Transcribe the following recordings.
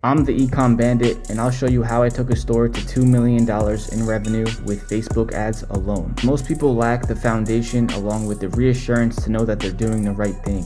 I'm the Ecom Bandit, and I'll show you how I took a store to $2 million in revenue with Facebook ads alone. Most people lack the foundation along with the reassurance to know that they're doing the right thing.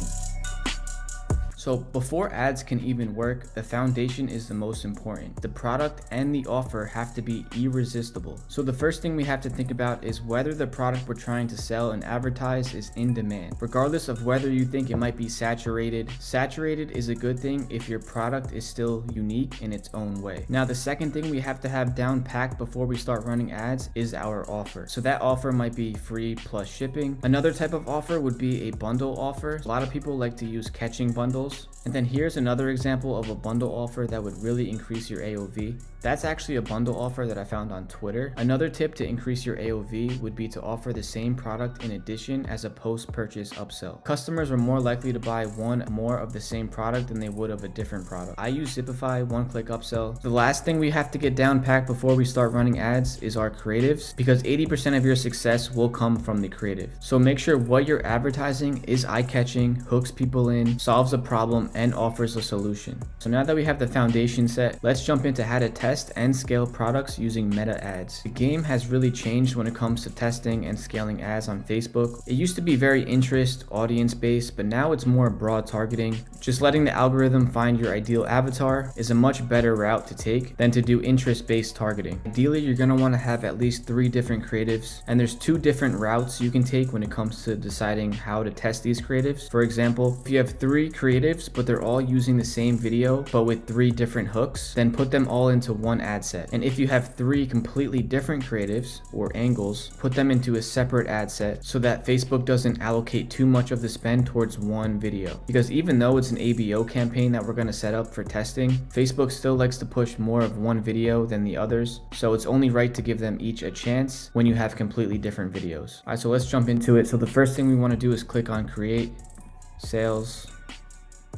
So before ads can even work, the foundation is the most important. The product and the offer have to be irresistible. So the first thing we have to think about is whether the product we're trying to sell and advertise is in demand. Regardless of whether you think it might be saturated, saturated is a good thing if your product is still unique in its own way. Now the second thing we have to have down packed before we start running ads is our offer. So that offer might be free plus shipping. Another type of offer would be a bundle offer. A lot of people like to use catching bundles. And then here's another example of a bundle offer that would really increase your AOV. That's actually a bundle offer that I found on Twitter. Another tip to increase your AOV would be to offer the same product in addition as a post-purchase upsell. Customers are more likely to buy one more of the same product than they would of a different product. I use Shopify one-click upsell. The last thing we have to get down packed before we start running ads is our creatives, because 80% of your success will come from the creative. So make sure what you're advertising is eye-catching, hooks people in, solves a problem, and offers a solution. So now that we have the foundation set, let's jump into how to test and scale products using meta ads. The game has really changed when it comes to testing and scaling ads on Facebook. It used to be very interest, audience based, but now it's more broad targeting. Just letting the algorithm find your ideal avatar is a much better route to take than to do interest based targeting. Ideally, you're going to want to have at least 3 different creatives, and there's 2 different routes you can take when it comes to deciding how to test these creatives. For example, if you have 3 creatives but they're all using the same video but with 3 different hooks, then put them all into one ad set. And if you have 3 completely different creatives or angles, put them into a separate ad set so that Facebook doesn't allocate too much of the spend towards one video. Because even though it's an ABO campaign that we're going to set up for testing, Facebook still likes to push more of one video than the others, so it's only right to give them each a chance when you have completely different videos. Alright, so let's jump into it. So the first thing we want to do is click on create, sales.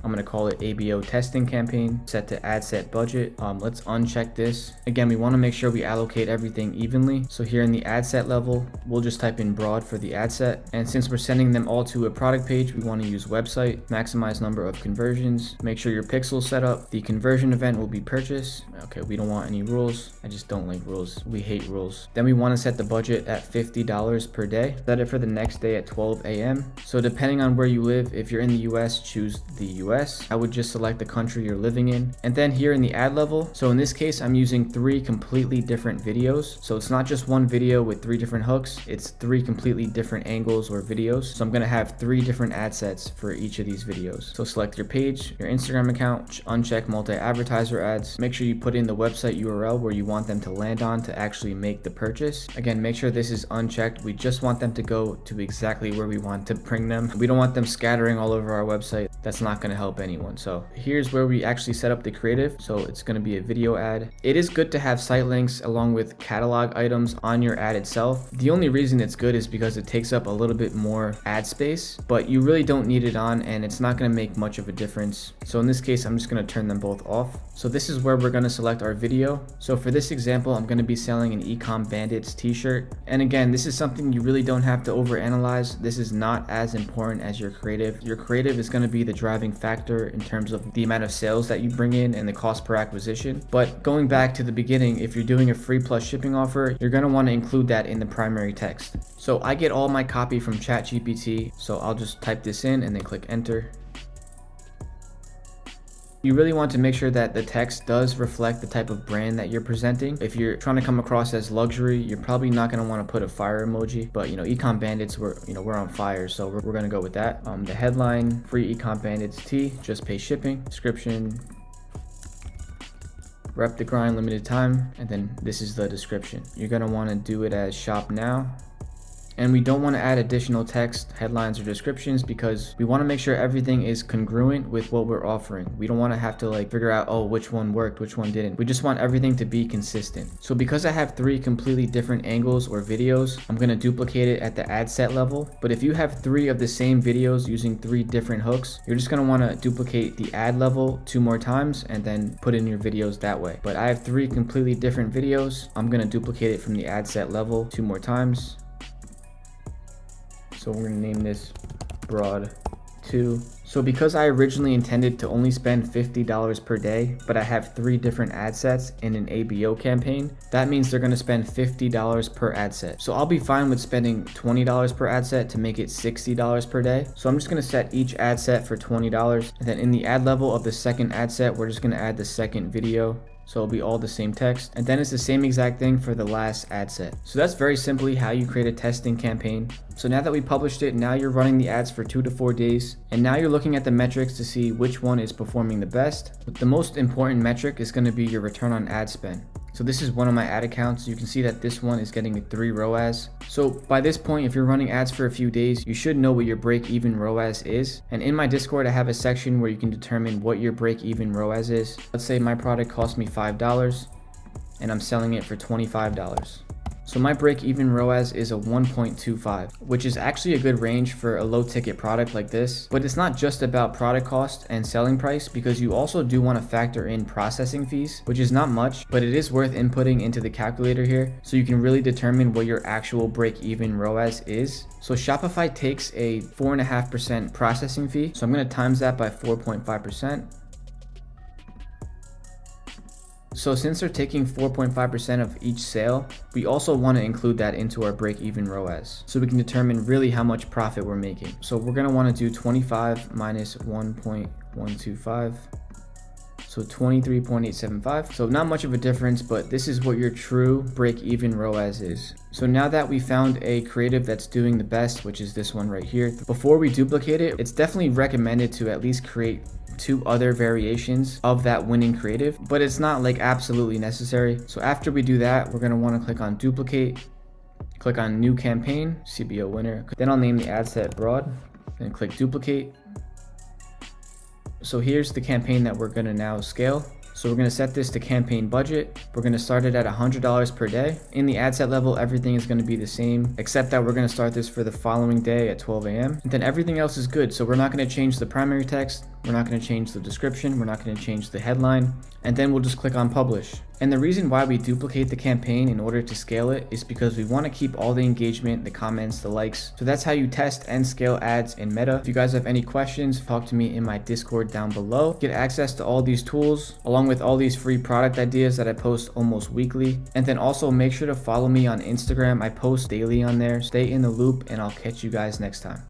I'm going to call it ABO testing campaign, set to ad set budget. Let's uncheck this. Again, we want to make sure we allocate everything evenly. So here in the ad set level, we'll just type in broad for the ad set. And since we're sending them all to a product page, we want to use website, maximize number of conversions, make sure your pixel's set up. The conversion event will be purchase. Okay, we don't want any rules. I just don't like rules. We hate rules. Then we want to set the budget at $50 per day. Set it for the next day at 12 a.m. So depending on where you live, if you're in the US, choose the US. I would just select the country you're living in. And then here in the ad level, so in this case, I'm using 3 completely different videos. So it's not just one video with 3 different hooks, it's 3 completely different angles or videos. So I'm going to have 3 different ad sets for each of these videos. So select your page, your Instagram account, uncheck multi-advertiser ads. Make sure you put in the website URL where you want them to land on to actually make the purchase. Again, make sure this is unchecked. We just want them to go to exactly where we want to bring them. We don't want them scattering all over our website. That's not going to help anyone. So here's where we actually set up the creative. So it's going to be a video ad. It is good to have site links along with catalog items on your ad itself. The only reason it's good is because it takes up a little bit more ad space, but you really don't need it on, and it's not going to make much of a difference. So in this case, I'm just going to turn them both off. So this is where we're going to select our video. So for this example, I'm going to be selling an Ecom Bandits t-shirt. And again, this is something you really don't have to overanalyze. This is not as important as your creative. Your creative is going to be the driving factor in terms of the amount of sales that you bring in and the cost per acquisition. But going back to the beginning, if you're doing a free plus shipping offer, you're going to want to include that in the primary text. So I get all my copy from ChatGPT. So I'll just type this in and then click enter. You really want to make sure that the text does reflect the type of brand that you're presenting. If you're trying to come across as luxury, you're probably not going to want to put a fire emoji, but Ecom Bandits, we're on fire, so we're going to go with that. The headline, free Ecom Bandits tee, just pay shipping. Description, rep the grind, limited time, and then this is the description. You're going to want to do it as shop now. And we don't want to add additional text, headlines, or descriptions because we want to make sure everything is congruent with what we're offering. We don't want to have to figure out, oh, which one worked, which one didn't. We just want everything to be consistent. So because I have 3 completely different angles or videos, I'm going to duplicate it at the ad set level. But if you have 3 of the same videos using 3 different hooks, you're just going to want to duplicate the ad level 2 more times and then put in your videos that way. But I have 3 completely different videos. I'm going to duplicate it from the ad set level 2 more times. So we're going to name this broad 2. So because I originally intended to only spend $50 per day, but I have 3 different ad sets in an ABO campaign, that means they're gonna spend $50 per ad set. So I'll be fine with spending $20 per ad set to make it $60 per day. So I'm just gonna set each ad set for $20, and then in the ad level of the second ad set, we're just gonna add the second video. So it'll be all the same text, and then it's the same exact thing for the last ad set. So that's very simply how you create a testing campaign. So now that we published it, now you're running the ads for 2 to 4 days, and now you're looking at the metrics to see which one is performing the best. But the most important metric is going to be your return on ad spend. So this is one of my ad accounts. You can see that this one is getting 3 ROAS. So by this point, if you're running ads for a few days, you should know what your break-even ROAS is. And in my Discord, I have a section where you can determine what your break-even ROAS is. Let's say my product cost me $5 and I'm selling it for $25. So my break-even ROAS is a 1.25, which is actually a good range for a low ticket product like this. But it's not just about product cost and selling price, because you also do want to factor in processing fees, which is not much, but it is worth inputting into the calculator here so you can really determine what your actual break-even ROAS is. So Shopify takes a 4.5% processing fee. So I'm going to times that by 4.5%. So since they're taking 4.5% of each sale, we also want to include that into our break-even ROAS so we can determine really how much profit we're making. So we're going to want to do 25 minus 1.125. So 23.875. So not much of a difference, but this is what your true break-even ROAS is. So now that we found a creative that's doing the best, which is this one right here, before we duplicate it, it's definitely recommended to at least create 2 other variations of that winning creative, but it's not like absolutely necessary. So after we do that, we're going to want to click on duplicate, click on new campaign, CBO winner. Then I'll name the ad set broad, then click duplicate. So here's the campaign that we're going to now scale. So we're going to set this to campaign budget. We're going to start it at $100 per day. In the ad set level, everything is going to be the same, except that we're going to start this for the following day at 12 a.m. And then everything else is good. So we're not going to change the primary text. We're not going to change the description. We're not going to change the headline. And then we'll just click on publish. And the reason why we duplicate the campaign in order to scale it is because we want to keep all the engagement, the comments, the likes. So that's how you test and scale ads in Meta. If you guys have any questions, talk to me in my Discord down below. Get access to all these tools along with all these free product ideas that I post almost weekly. And then also make sure to follow me on Instagram. I post daily on there. Stay in the loop, and I'll catch you guys next time.